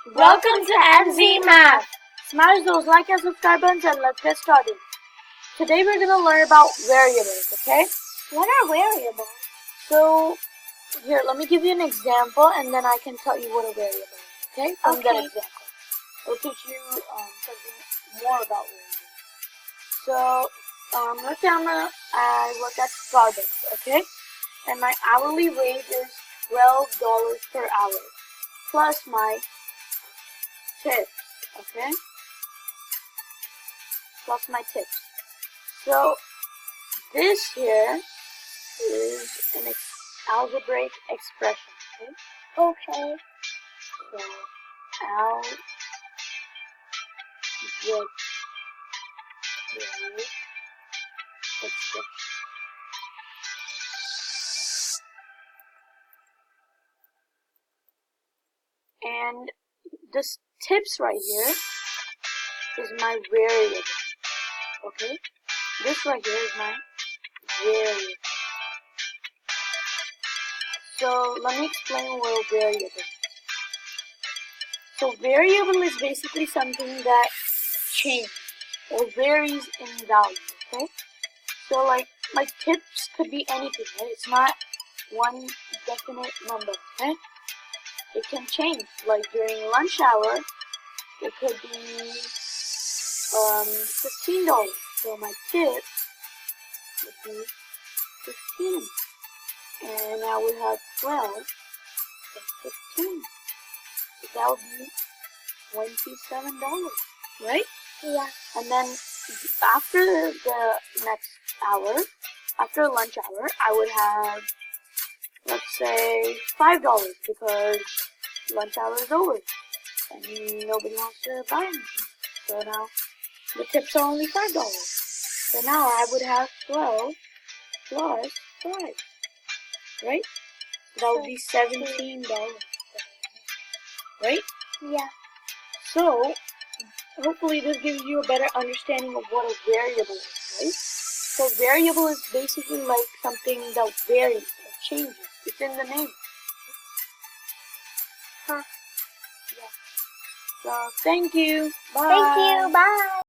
Welcome to NZ Math. Smash those like and subscribe buttons and let's get started. Today we're going to learn about variables, okay? What are variables? So, here, let me give you an example and then I can tell you what a variable is, okay? From that example. I'll teach you something more about variables. So, let's say I work at Starbucks, okay? And my hourly wage is $12 per hour, plus my tips, okay? Plus my tips. So, this here is an algebraic expression, okay? Okay. So, algebraic expression. And this tips right here is my variable, okay? This right here is my variable. So let me explain what a variable is. So variable is basically something that changes or varies in value, okay? So like tips could be anything, right? It's not one definite number, okay? It can change. Like during lunch hour, it could be $15. So my tip would be 15, and I would have 12 plus 15. So that would be $27, right? Yeah. And then after the next hour, after lunch hour, I would have, let's say, $5 because lunch hour is over and nobody wants to buy anything. So now the tips are only $5. So now I would have 12 plus 5, right? So that would be $17, right? Yeah. So hopefully this gives you a better understanding of what a variable is, right? So variable is basically like something that varies or changes. It's in the name. Huh. Yeah. So thank you. Bye. Thank you. Bye.